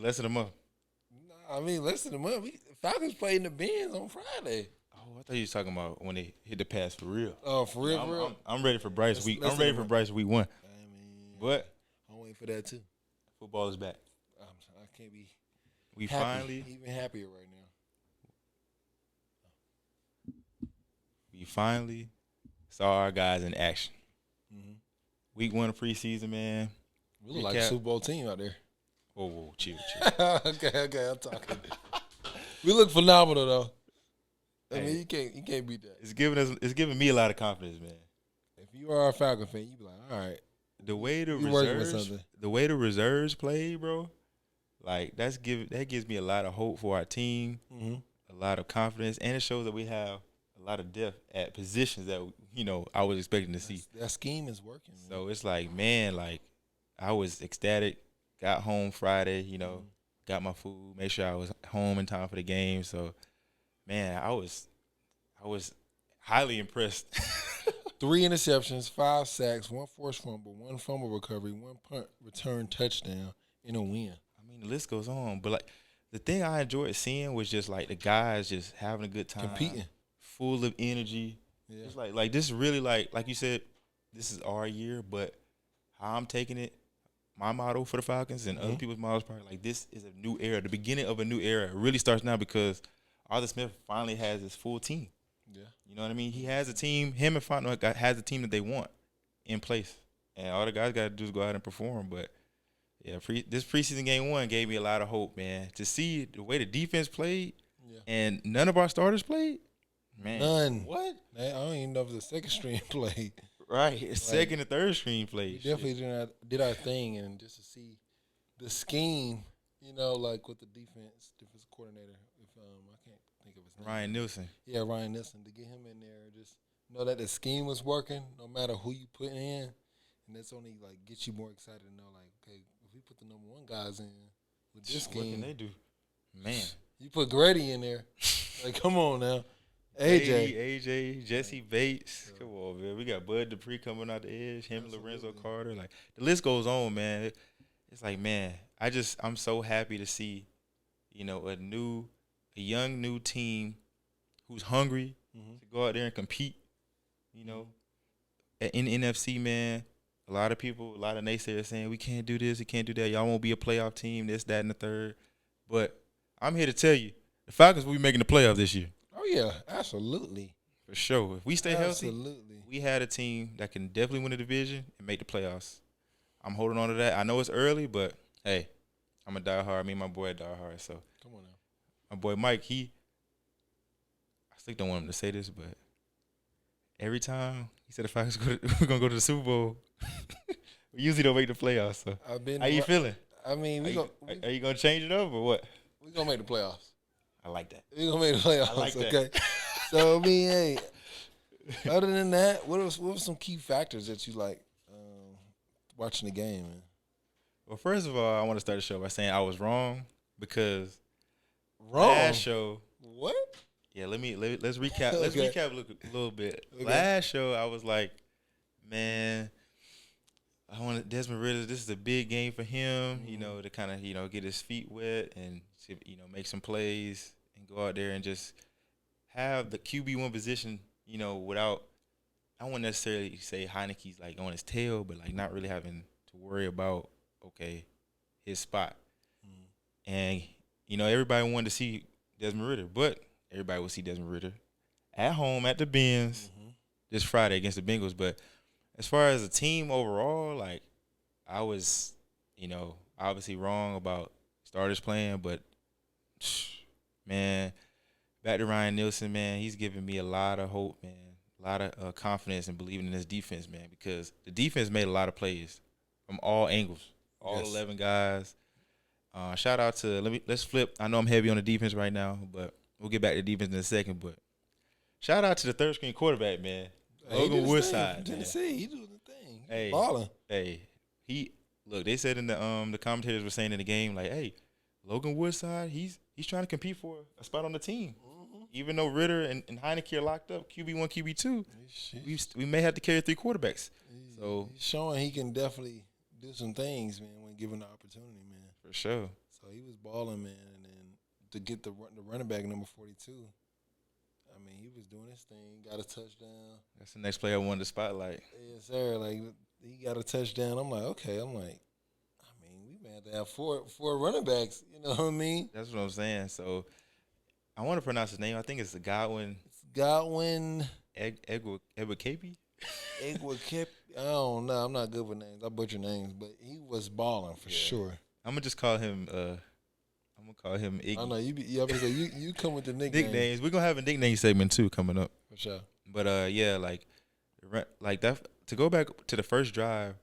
Less than a month. Nah, I mean, less than a month. Falcons played in the Benz on Friday. Oh, I thought you was talking about when they hit the pass for real. Oh, for real, I'm, for real. I'm ready for Bryce week. Less I'm than ready a for month. Bryce week 1. I mean, But I'm waiting for that too. football is back. I can't be We even happier right now. finally saw our guys in action. Mm-hmm. Week 1 of preseason, man. We look like a Super Bowl team out there. Whoa, chill. okay, I'm talking. We look phenomenal though. I mean, you can't beat that. It's giving me a lot of confidence, man. If you are a Falcon fan, you be like, all right. The way the reserves play, bro, like that gives me a lot of hope for our team, a lot of confidence, and it shows that we have a lot of depth at positions that I was expecting to see. That scheme is working. Man. So it's like, man, like I was ecstatic. Got home Friday, got my food, made sure I was home in time for the game. So, man, I was highly impressed. 3 interceptions, 5 sacks, 1 forced fumble, 1 fumble recovery, 1 punt return touchdown in a win. I mean, the list goes on, but like the thing I enjoyed seeing was just like the guys just having a good time, competing, full of energy. Yeah. It's like this is really like you said, this is our year, but how I'm taking it. My motto for the Falcons and other people's mottos probably like this is a new era. The beginning of a new era really starts now because Arthur Smith finally has his full team. Yeah, you know what I mean. He has a team. Him and Fontenot has a team that they want in place, and all the guys got to do is go out and perform. But yeah, this preseason game 1 gave me a lot of hope, man. To see the way the defense played, and none of our starters played. Man, none. What? I don't even know if the second string played. Right, second and third string played. We definitely did our thing, and just to see the scheme, like with the defense coordinator. If I can't think of his name. Ryan Nielsen. Yeah, Ryan Nielsen. To get him in there, just know that the scheme was working, no matter who you put in, and that's only like gets you more excited to know, like, okay, if we put the number 1 guys in with this scheme, what can they do? Man, you put Grady in there. Like, come on now. AJ, Jesse Bates. Come on, man. We got Bud Dupree coming out the edge. Him, Lorenzo Carter. Like the list goes on, man. It's like, man, I'm so happy to see, a young new team who's hungry to go out there and compete. In the NFC, man. A lot of naysayers saying we can't do this, we can't do that. Y'all won't be a playoff team, this, that, and the third. But I'm here to tell you, the Falcons will be making the playoffs this year. Oh, yeah, absolutely. For sure. If we stay healthy, we had a team that can definitely win the division and make the playoffs. I'm holding on to that. I know it's early, but, hey, I'm a diehard. Me and my boy are diehard. So, come on now. My boy Mike, I still don't want him to say this, but every time he said the Falcons we're going to go to the Super Bowl, we usually don't make the playoffs. So, how you feeling? I mean, are you going to change it up or what? We're going to make the playoffs. I like that. We're going to make the playoffs. I like that. Okay. So, I mean, hey, other than that, what were some key factors that you like watching the game, man? Well, first of all, I want to start the show by saying I was wrong because last show. What? Yeah, let's recap. Okay. Let's recap a little bit. Okay. Last show, I was like, man, I want Desmond Ridder. This is a big game for him, to kind of, get his feet wet and, make some plays and go out there and just have the QB1 position, without, I wouldn't necessarily say Heineke's like on his tail, but like not really having to worry about, his spot. And, everybody wanted to see Desmond Ridder, but everybody will see Desmond Ridder at home at the Benz this Friday against the Bengals. But as far as the team overall, like I was, obviously wrong about starters playing, but man, back to Ryan Nielsen, man, he's giving me a lot of hope, man, a lot of confidence and believing in his defense, man, because the defense made a lot of plays from all angles, all 11 guys. Shout out to let's flip. I know I'm heavy on the defense right now, but we'll get back to defense in a second. But shout out to the third string quarterback, man, Logan Woodside. Tennessee, he doing the thing. Hey, balling. Hey, look. They said in the commentators were saying in the game like, hey, Logan Woodside, he's trying to compete for a spot on the team. Even though Ridder and Heineke are locked up, QB1, QB2, we may have to carry 3 quarterbacks. So he's showing he can definitely do some things, man, when given the opportunity, man. For sure. So he was balling, man. And then to get the running back number 42, I mean, he was doing his thing. Got a touchdown. That's the next player I wanted to spotlight. Yes, sir. Like he got a touchdown. I'm like, okay. I'm like, I mean, we may have to have four running backs. You know what I mean? That's what I'm saying. So I want to pronounce his name. I think it's Godwin It's Godwin Egwukabi. Egwakip. I don't know. I'm not good with names. I butcher names, but he was balling for sure. I'm gonna just call him. I'm gonna call him Iggy. I know you come with the Nicknames. We're gonna have a nickname segment too coming up. for sure. But yeah, like that. To go back to the first drive,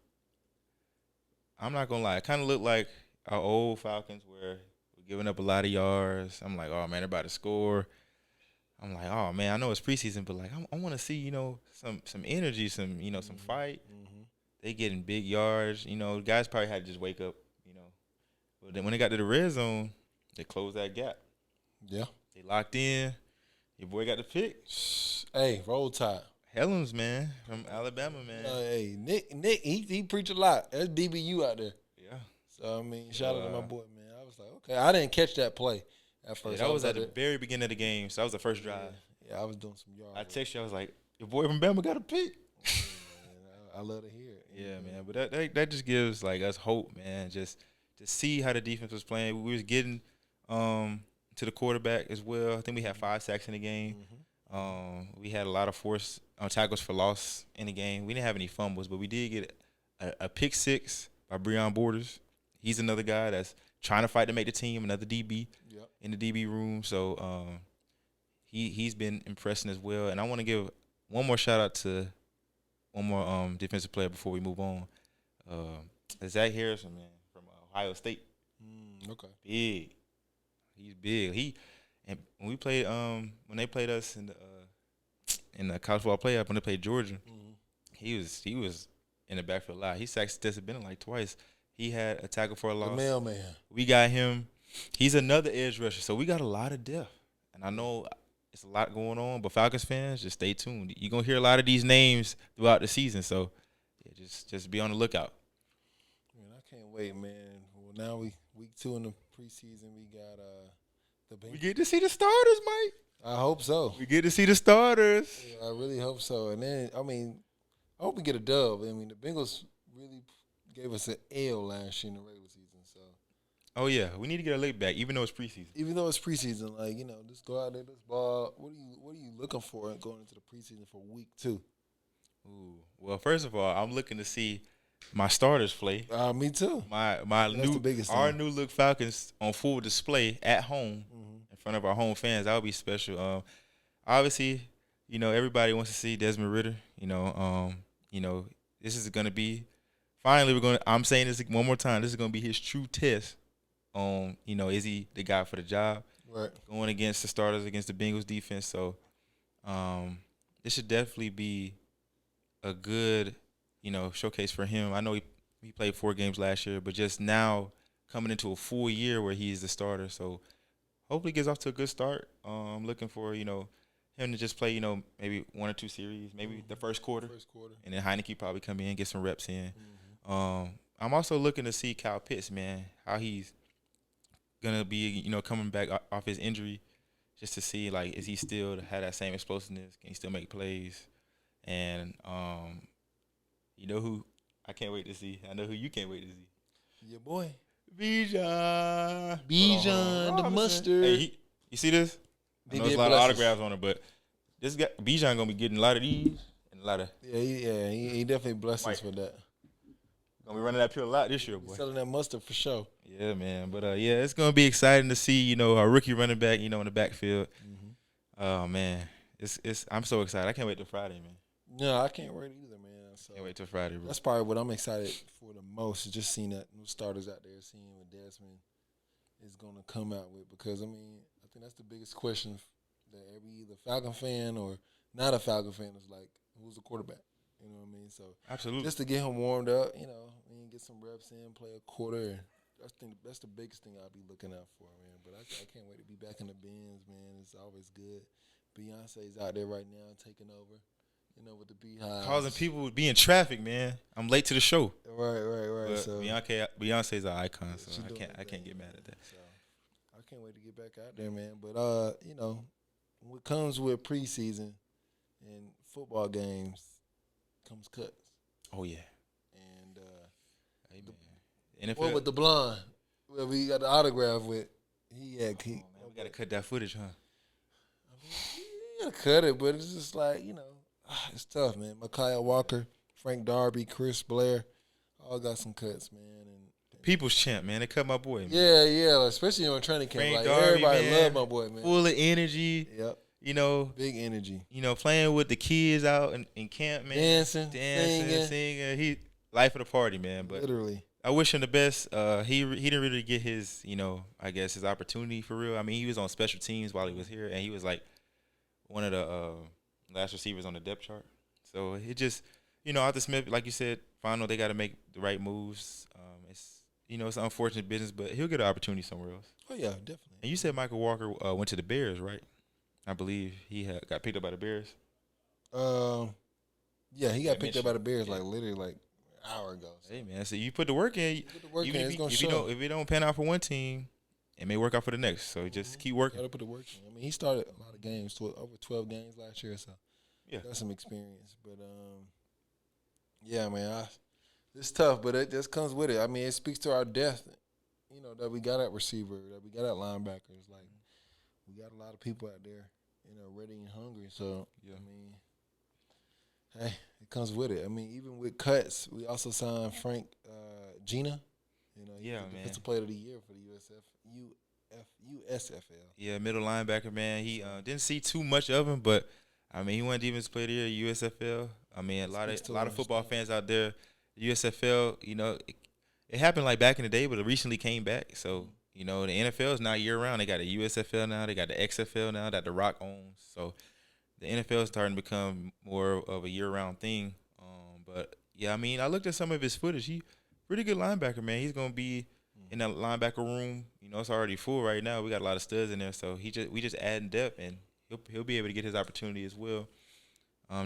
I'm not gonna lie. It kind of looked like our old Falcons where we're giving up a lot of yards. I'm like, oh man, they're about to score. I'm like, oh man, I know it's preseason, but like I want to see some energy, some fight. Mm-hmm. They getting big yards. Guys probably had to just wake up. But then when they got to the red zone, they closed that gap. Yeah. They locked in. Your boy got the pick. Hey, roll tide. Helms, man, from Alabama, man. Hey, Nick, he preach a lot. That's DBU out there. Yeah. So I mean, shout out to my boy, man. I was like, okay, I didn't catch that play at first. That was at the very beginning of the game, so that was the first drive. Yeah, I was doing some yards. I texted you, I was like, your boy from Bama got a pick. I love to hear it. Yeah, man. But that just gives like us hope, man. Just to see how the defense was playing. We was getting to the quarterback as well. I think we had 5 sacks in the game. We had a lot of force tackles for loss in the game. We didn't have any fumbles, but we did get a pick 6 by Breon Borders. He's another guy that's trying to fight to make the team, another DB in the DB room. So he's been impressing as well. And I want to give one more shout out to one more defensive player before we move on. Zach Harrison, man, from Ohio State. Okay. Big. He's big. And when we played when they played us in the college football playoff when they played Georgia, he was in the backfield a lot. He sacked Stetson Bennett like twice. He had a tackle for a loss. The mailman. We got him. He's another edge rusher. So we got a lot of depth. And I know it's a lot going on, but Falcons fans, just stay tuned. You're gonna hear a lot of these names throughout the season. So yeah, just be on the lookout. Man, I can't wait, man. Well, now week 2 in the preseason, we got the Bengals. We get to see the starters, Mike. I hope so. We get to see the starters. Yeah, I really hope so. And then, I mean, I hope we get a dub. I mean, the Bengals really gave us an L last year in the regular season. So, Oh yeah, we need to get a leg back, even though it's preseason. even though it's preseason, like, just go out there, let's ball. What are you looking for going into the preseason for week 2? Ooh. Well, first of all, I'm looking to see my starters play. Me too. My That's the biggest our thing. new look Falcons on full display at home in front of our home fans. That would be special. Obviously, everybody wants to see Desmond Ridder. This is gonna be finally I'm saying this one more time. This is gonna be his true test on is he the guy for the job? Right. Going against the starters against the Bengals defense. So this should definitely be a good showcase for him. I know he played 4 games last year, but just now coming into a full year where he's the starter. So hopefully he gets off to a good start. I'm looking for, him to just play, maybe 1 or 2 series, maybe the first quarter. And then Heineke probably come in, get some reps in. I'm also looking to see Kyle Pitts, man, how he's going to be, coming back off his injury, just to see, like, is he still have that same explosiveness? Can he still make plays? And you know who I can't wait to see? I know who you can't wait to see. Your boy. Bijan. Bijan, the mustard. Hey, you see this? I know there's a lot of autographs on it, but this guy Bijan gonna be getting a lot of these and a lot of. Yeah, he definitely blessed us with that. Gonna be running that pill a lot this year, boy. Selling that mustard for sure. Yeah, man. But yeah, it's gonna be exciting to see our rookie running back, in the backfield. Oh man, it's I'm so excited. I can't wait till Friday, man. No, I can't wait either, man. So Can't wait till Friday, bro. that's probably what I'm excited for the most. Is just seeing that new starters out there, seeing what Desmond is gonna come out with. Because I think that's the biggest question that every either Falcon fan or not a Falcon fan is like, who's the quarterback? You know what I mean? So Absolutely. just to get him warmed up, get some reps in, play a quarter. That's the biggest thing I'll be looking out for, man. But I can't wait to be back in the bins, man. It's always good. Beyonce's out there right now taking over. with the beehives. causing people to be in traffic, man. I'm late to the show. Right. But So Beyonce's an icon, so she doing I her can't thing, get mad at that. So I can't wait to get back out there, man. But what comes with preseason and football games comes cuts. Oh yeah, And hey, man. NFL. what with the blonde? Well, we got the autograph with. We gotta cut that footage, huh? You gotta cut it, but it's just like it's tough, man. Micaiah Walker, Frank Darby, Chris Blair, all got some cuts, man. And People's champ, man. They cut my boy, man. yeah, especially on training camp. Frank Like Darby, everybody man, love my boy, man. Full of energy. Yep, Big energy. Playing with the kids out in camp, man. Dancing, singing. He life of the party, man. But literally, I wish him the best. He didn't really get his, I guess his opportunity for real. I mean, he was on special teams while he was here, and he was like one of the last receivers on the depth chart. So it just, Arthur Smith, like you said, final they got to make the right moves. It's unfortunate business, but he'll get an opportunity somewhere else. Oh yeah, definitely. And you said Michael Walker went to the Bears, right? I believe he got picked up by the Bears. Yeah, he got picked up by the Bears literally an hour ago. So. Hey man, so you put the work in. If it don't pan out for one team, it may work out for the next. So just keep working. Got to put the work in. I mean, he started a lot of games, over 12 games last year, so yeah, got some experience. But yeah, man, it's tough, but it just comes with it. I mean, it speaks to our depth, that we got at receiver, that we got at linebackers. Like we got a lot of people out there, ready and hungry. So yeah, I mean, hey, it comes with it. I mean, even with cuts, we also signed Frank Gina. He's the defensive player of the year for the USFL. Yeah, middle linebacker, man. He didn't see too much of him, but I mean, he won defensive player of the year, USFL. I mean, a lot of football fans out there, USFL. It happened like back in the day, but it recently came back. So the NFL is now year round. They got a USFL now. They got the XFL now that The Rock owns. So the NFL is starting to become more of a year round thing. But yeah, I mean, I looked at some of his footage. He pretty good linebacker, man. He's gonna be in that linebacker room. It's already full right now. We got a lot of studs in there, so we just adding depth, and he'll be able to get his opportunity as well.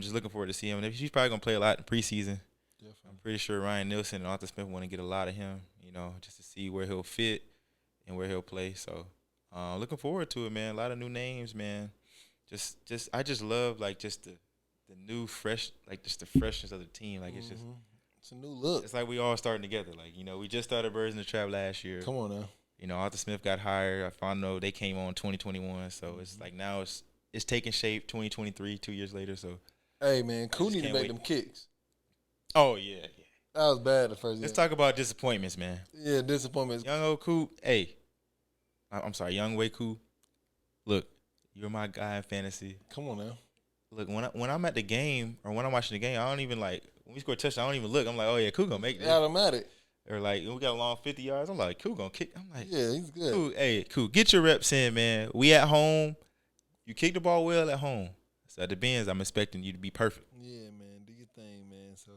Just looking forward to see him. He's probably gonna play a lot in preseason. Definitely. I'm pretty sure Ryan Nielsen and Arthur Smith want to get a lot of him, just to see where he'll fit and where he'll play. So, looking forward to it, man. A lot of new names, man. I just love just the new fresh, just the freshness of the team. Like it's just. It's a new look. It's like we all starting together. Like, we just started Birds in the Trap last year. Come on now. Arthur Smith got hired. I found out they came on 2021. So it's like now it's taking shape 2023, 2 years later. So hey man, Koo need to make them kicks. Oh yeah. That was bad the first Let's talk about disappointments, man. Yeah, disappointments. Young old Koo. Hey. I'm sorry, Young Way Koo. Look, you're my guy in fantasy. Come on now. Look, when I'm at the game or when I'm watching the game, I don't even when we score a touchdown, I don't even look. I'm like, oh yeah, Koo gonna make this. Automatic. Or we got a long 50 yards. I'm like, Koo gonna kick. I'm like, yeah, he's good. Koo, hey, Koo, get your reps in, man. We at home. You kick the ball well at home. So at the Benz, I'm expecting you to be perfect. Yeah, man, do your thing, man. So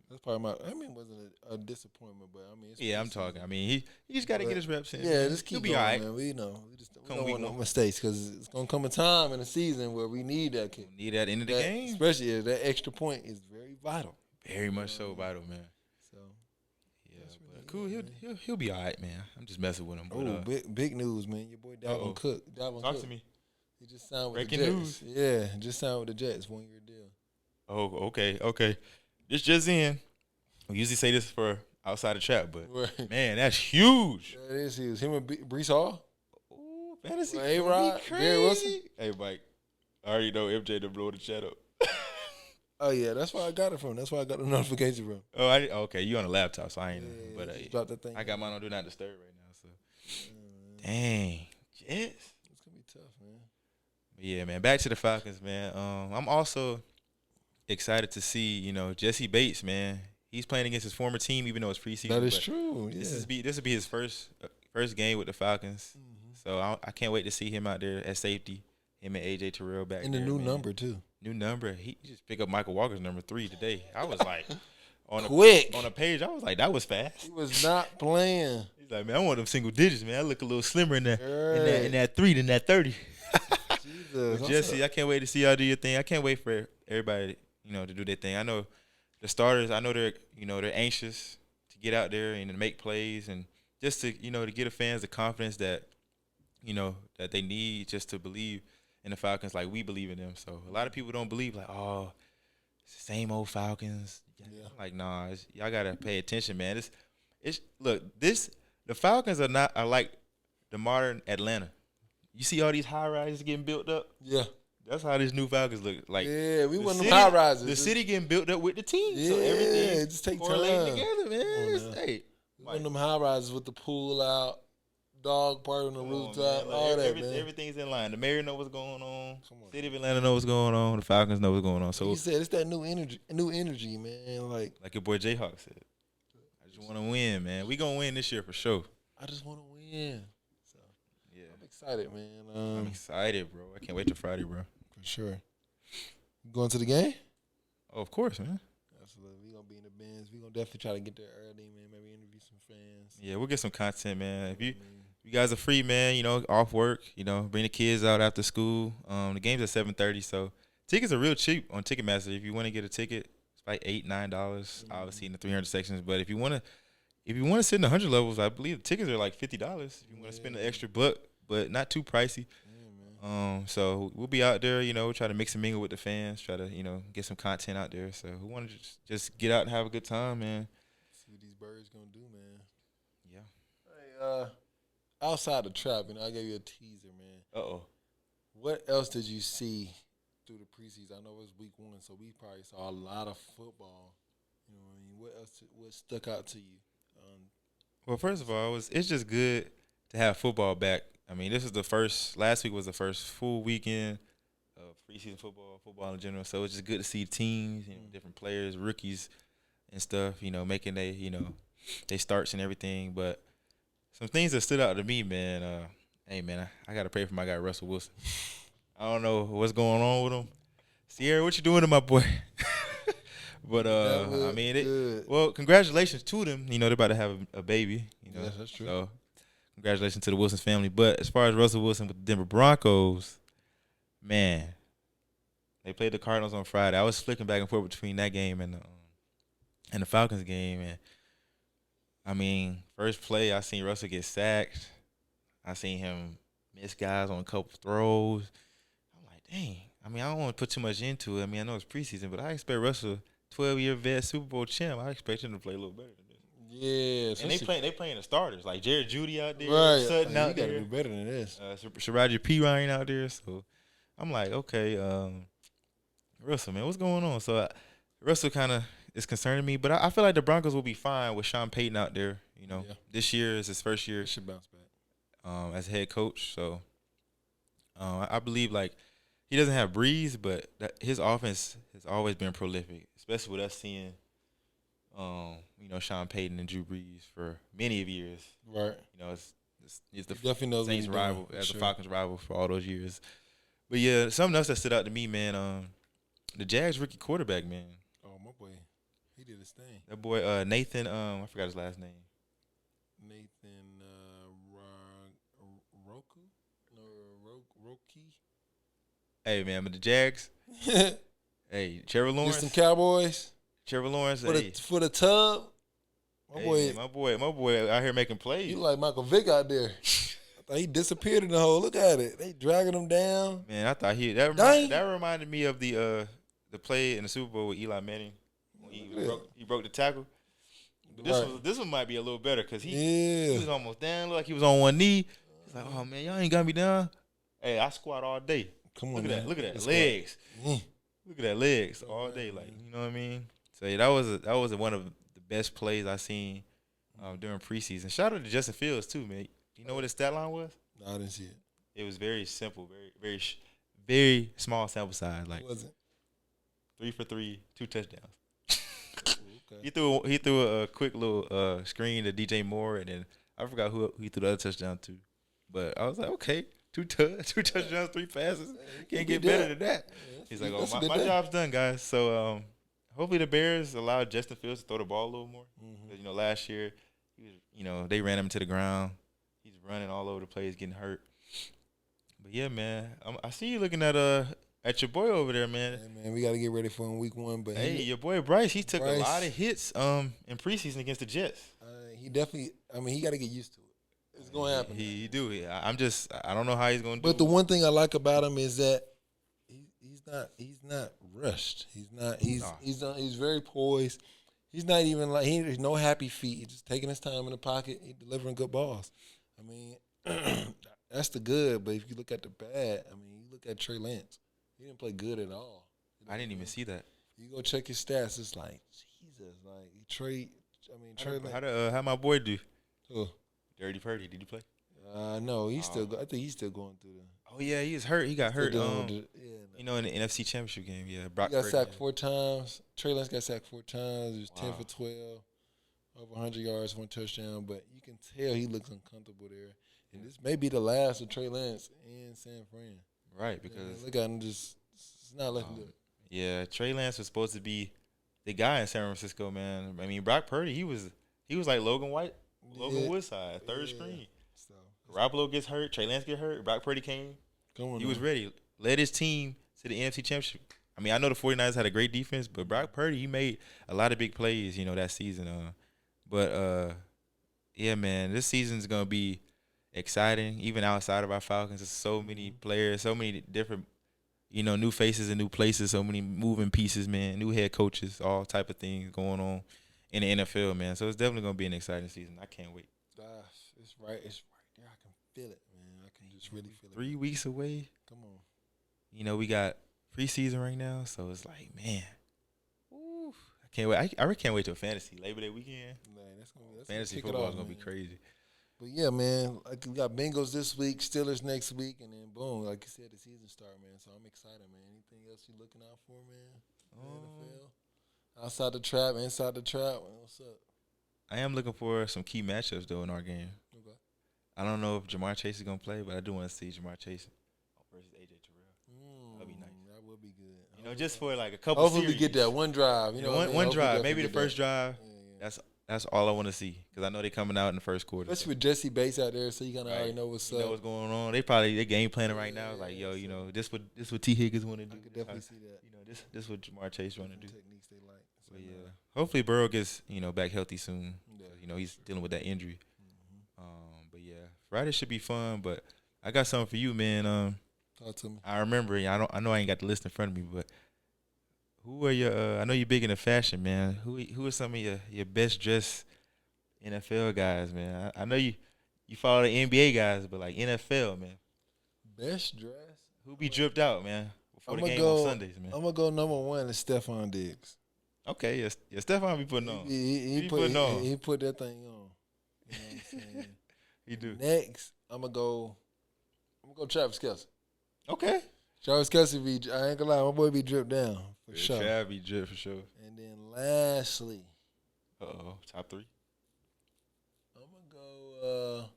that's probably it wasn't a disappointment, but I mean, I'm talking. I mean, he just got to get his reps in. Yeah, just keep He'll be going, all right. man. We don't want no mistakes because it's gonna come a time in the season where we need that kick. Need that end of the game, especially if that extra point is very vital. Very much so vital, man. So yeah, but Koo, he'll be all right, man. I'm just messing with him. Oh, big news, man! Your boy Dalvin Cook. Talk to me. He just signed with Breaking the Jets. news. Yeah, just signed with the Jets, 1 year deal. Oh, okay. This just in. We usually say this for outside the trap, but man, that's huge. That is huge. Him and Brees Hall. Oh, fantasy. A-Rod, Gary Wilson. Hey, Mike. I already know MJ to blow the chat up. Oh yeah, that's where I got it from. That's where I got the notification from. Oh, okay. You on the laptop, so I ain't. Yeah, but drop that thing. I got mine on Do Not Disturb right now. So, dang, Jets. It's gonna be tough, man. But yeah, man. Back to the Falcons, man. I'm also excited to see Jesse Bates, man. He's playing against his former team, even though it's preseason. That is true. Yeah. This will be his first game with the Falcons. Mm-hmm. So I can't wait to see him out there at safety. Him and AJ Terrell back and there, the new man. number too. New number. He just picked up Michael Walker's number 3 today. I was like, on a page. I was like, that was fast. He was not playing. He's like, man, I want them single digits, man. I look a little slimmer in that 3 than that 30. Jesus, Jesse, I can't wait to see y'all do your thing. I can't wait for everybody to do their thing. I know the starters. I know they're anxious to get out there and to make plays and just to give the fans the confidence that they need just to believe in the Falcons like we believe in them. So a lot of people don't believe like, oh, it's the same old Falcons. Yeah. I'm like, nah, y'all gotta pay attention, man. The Falcons are like the modern Atlanta. You see all these high rises getting built up. Yeah. That's how these new Falcons look like. Yeah, we want them high rises. The city getting built up with the team. Yeah, so everything just take correlating time together, man. Hey, we want them high rises with the pool out, dog park on the rooftop, all that, man. Everything's in line. The mayor know what's going on. City of Atlanta know what's going on. The Falcons know what's going on. So you said it's that new energy, man. Like your boy Jayhawk said, I just want to win, man. We gonna win this year for sure. I just want to win. So yeah, I'm excited, man. I'm excited, bro. I can't wait till Friday, bro. For sure. You going to the game? Oh, of course, man. Absolutely. We gonna be in the bins. We gonna definitely try to get there early, man. Maybe interview some fans. Yeah, we'll get some content, man. If you guys are free, man, off work, bring the kids out after school. The game's at 7:30, so tickets are real cheap on Ticketmaster. If you want to get a ticket, it's like $8-9, obviously in the 300 sections. But if you want to sit in the 100 levels, I believe the tickets are like $50. If you want to spend an extra buck, but not too pricey. So we'll be out there, try to mix and mingle with the fans, try to, get some content out there. So we want to just get out and have a good time, man. See what these birds gonna do, man. Yeah. Hey, outside the trap, I gave you a teaser, man. Uh-oh. What else did you see through the preseason? I know it was week 1, so we probably saw a lot of football. You know what I mean? What else? What stuck out to you? Well, first of all, it's just good to have football back. I mean, last week was the first full weekend of preseason football in general. So it's just good to see teams, different players, rookies and stuff, making they starts and everything. But some things that stood out to me, man, hey, man, I got to pray for my guy Russell Wilson. I don't know what's going on with him. Sierra, what you doing to my boy? But, congratulations to them. They're about to have a baby. Yeah, that's true. So, congratulations to the Wilson's family. But as far as Russell Wilson with the Denver Broncos, man, they played the Cardinals on Friday. I was flicking back and forth between that game and the Falcons game. And, I mean, first play, I seen Russell get sacked. I seen him miss guys on a couple throws. I'm like, dang. I mean, I don't want to put too much into it. I mean, I know it's preseason, but I expect Russell, 12-year vet, Super Bowl champ, I expect him to play a little better than this. Yeah. And they playing the starters, like Jared Judy out there, right. Sutton out there. You got to be better than this. Saraji P. Ryan out there. So, I'm like, okay, Russell, man, what's going on? So, Russell kind of is concerning me, but I feel like the Broncos will be fine with Sean Payton out there. This year is his first year. He should bounce back. As head coach. So, I believe, like, he doesn't have Breeze, but his offense has always been prolific, especially with us seeing, Sean Payton and Drew Brees for many of years. Right. It's the definitely knows Saints rival, as the Falcons rival for all those years. But yeah, something else that stood out to me, man. The Jags rookie quarterback, man. Oh, my boy, he did his thing. That boy, Nathan. I forgot his last name. Nathan Roki. Hey, man, but the Jags. Hey, Trevor Lawrence. Just some Cowboys. Trevor Lawrence. For the tub. My boy out here making plays. You like Michael Vick out there. I thought he disappeared in the hole. Look at it. They dragging him down. Man, I thought that reminded me of the play in the Super Bowl with Eli Manning. He broke the tackle. But this one might be a little better because he was almost down. Looked like he was on one knee. He's like, oh, man, y'all ain't got me down. Hey, I squat all day. Come on, Look at that. Legs. Look at that legs all day. Like, you know what I mean? So, yeah, that was one of the best plays I seen during preseason. Shout out to Justin Fields, too, man. You know what his stat line was? No, I didn't see it. It was very simple, very, very, very small sample size. Like, what was it? 3 for 3, 2 touchdowns. Okay. He threw a quick little screen to DJ Moore, and then I forgot who he threw the other touchdown to. But I was like, okay, two touchdowns, 3 passes. Can't get better than that. He's like, oh, my job's done, guys. So hopefully the Bears allowed Justin Fields to throw the ball a little more. Because, last year, they ran him to the ground. He's running all over the place, getting hurt. But, yeah, man, I see you looking at at your boy over there, man. Hey, man, we got to get ready for him week 1. But Hey, your boy Bryce, he took a Bryce, lot of hits in preseason against the Jets. he definitely. I mean, he got to get used to it. It's gonna happen. He do. I don't know how he's gonna do. But the one thing I like about him is that he's not rushed. He's very poised. He's not even like he's no happy feet. He's just taking his time in the pocket. He's delivering good balls. I mean, that's the good. But if you look at the bad, I mean, you look at Trey Lance. He didn't play good at all. I didn't even see that. You go check his stats. It's like Jesus. Like Trey Lance. How my boy do? Who? Dirty Purdy. Did he play? No, he's still. I think he's still going through the. Oh yeah, he was hurt. He got hurt. In the NFC Championship game. Yeah, Brock he got Purdy, sacked 4 times. Trey Lance got sacked 4 times. He was 10 for 12, over 100 yards, 1 touchdown. But you can tell he looks uncomfortable there. And this may be the last of Trey Lance in San Fran. Right, because look at him, it's not looking good. Yeah, Trey Lance was supposed to be the guy in San Francisco, man. I mean, Brock Purdy, he was like Logan Woodside, third screen. So Garoppolo gets hurt, Trey Lance get hurt, Brock Purdy came. He was ready, led his team to the NFC Championship. I mean, I know the 49ers had a great defense, but Brock Purdy, he made a lot of big plays, that season. Yeah, man, this season's gonna be exciting, even outside of our Falcons. There's so many players, so many different, new faces and new places, so many moving pieces, man, new head coaches, all type of things going on in the NFL, man. So it's definitely going to be an exciting season. I can't wait. It's right there. I can feel it, man. I can just really feel it. 3 weeks away. Come on. We got preseason right now, so it's like, man, oof, I can't wait. I really can't wait till fantasy Labor Day weekend. Man, that's fantasy football is going to be crazy. But yeah, man, like we got Bengals this week, Steelers next week, and then boom, like you said, the season start, man. So I'm excited, man. Anything else you looking out for, man? NFL? Outside the trap, inside the trap, man, what's up? I am looking for some key matchups though in our game. Okay. I don't know if Jamar Chase is gonna play, but I do want to see Jamar Chase versus AJ Terrell. That'd be nice. That would be good. Just for like a couple. Hopefully series. we get that one drive. One drive, maybe the first drive. Yeah. That's all I want to see because I know they're coming out in the first quarter. Especially with Jesse Bates out there, so you kind of already know what's up. You know what's going on. They game planning right now. Like, yo, this what T Higgins want to do. I could definitely see that. This what Jamar Chase want to do. Techniques they like. So but yeah, hopefully Burrow gets back healthy soon. Yeah. He's dealing with that injury. But yeah, Friday should be fun. But I got something for you, man. Talk to me. I remember. I know I ain't got the list in front of me, but. Who are your? I know you're big into fashion, man. Who are some of your best dressed NFL guys, man? I know you follow the NBA guys, but like NFL, man. Best dress? Who be dripped out, man? Before the game on Sundays, man. I'm gonna go number 1 is Stephon Diggs. Okay, yeah, Stephon be putting on. He putting on. He put that thing on. You know what I'm saying? He do. Next, I'm gonna go Travis Kelce. Okay. Travis Kelce I ain't gonna lie, my boy be dripped down for sure. Trav be dripped for sure. And then lastly, top 3. I'm gonna go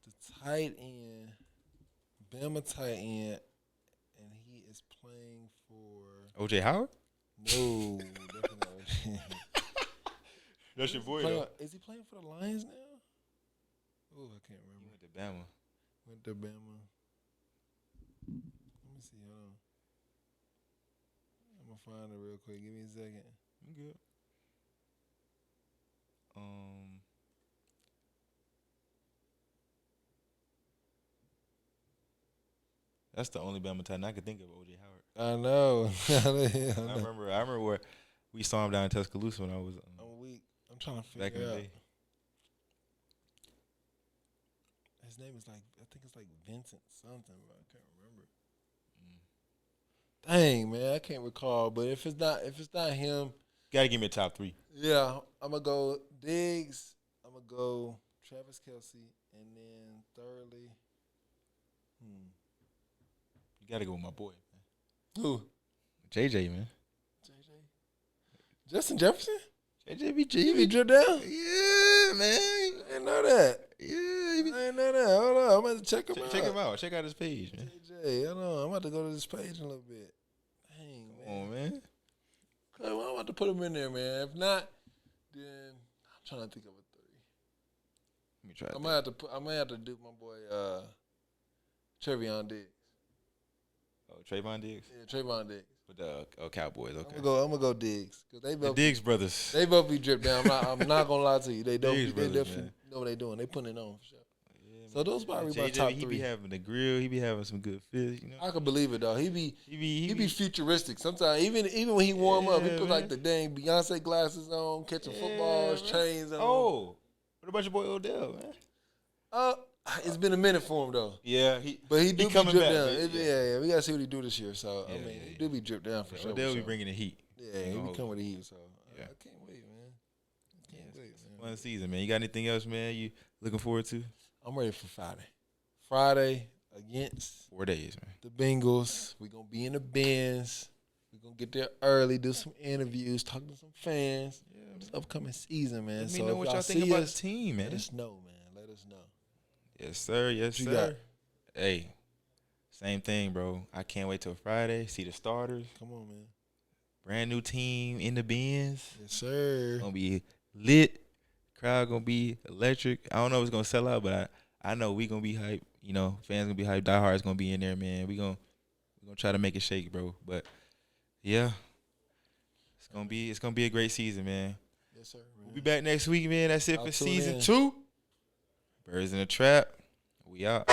the tight end, Bama tight end, and he is playing for OJ Howard. No, definitely not OJ. That's your boy though. Is he playing for the Lions now? Oh, I can't remember. He went to Bama. Let me see. Hold on. I'm gonna find it real quick. Give me a second. I'm good. That's the only Bama tight end I could think of. OJ Howard. I know. I remember where we saw him down in Tuscaloosa when I was. I'm weak. I'm trying to figure back in the out. day. His name is I think it's like Vincent something, but I can't remember. Dang, man, I can't recall. But if it's not him, gotta give me a top 3. Yeah, I'm gonna go Diggs. I'm gonna go Travis Kelce, and then thirdly, you gotta go with my boy, man. Who? JJ, man. Justin Jefferson. JJ be dripped down. Yeah, man. I didn't know that. Yeah, I didn't know that. Hold on, I'm about to check him out. Check him out. Check out his page, man. JJ, I know. I'm about to go to this page in a little bit. Dang, man. Come on, man. I'm about to put him in there, man. If not, then I'm trying to think of a 3. Let me try. I might have to do my boy Trevion Diggs. Oh, Trayvon Diggs Yeah, Trayvon Diggs. with the Cowboys. Okay. I'm gonna go Diggs because they The both Diggs brothers. they both be dripped down. I'm not gonna lie to you. They don't. Diggs They brothers, definitely man. know what they doing. They putting it on for sure. Yeah, So those probably my JJ, top he three. be having the grill. He be having some good fish. You know. I can believe it though. He He be futuristic. Sometimes even when he warm up, he Yeah, put like the dang Beyonce glasses on, catching footballs, man. chains on. Oh, what about your boy Odell, man? It's been a minute for him though. Yeah, But he do be coming dripped back, down. man. Yeah. We gotta see what he do this year. So Yeah, I mean, yeah, he do be dripped down for sure. Odell for be sure. bringing the heat. Yeah, Ain't he gonna be hold coming with the heat. So Yeah. I can't wait, man. Yeah, Can't wait, it's man. fun season, man. You got anything else, man? You looking forward to? I'm ready for Friday. Friday against 4 days, man. the Bengals. We're gonna be in the Benz. We're gonna get there early, do some interviews, talk to some fans. Yeah, This upcoming season, man. Let me so know if what y'all y'all think see about us, the team, man. let us know, man. Let us know. Yes, sir. Yes, What you sir. got? Hey, same thing, bro. I can't wait till Friday. See the starters. Come on, man. Brand new team in the Benz. Yes, sir. Gonna be lit. Crowd gonna be electric. I don't know if it's gonna sell out, but I know we gonna be hype. You know, fans gonna be hype. Die Hard's gonna be in there, man. We gonna try to make it shake, bro. But yeah, it's gonna be a great season, man. Yes, sir. We'll be back next week, man. That's it I'll for tune season in. 2. Birds in the Trap. We out.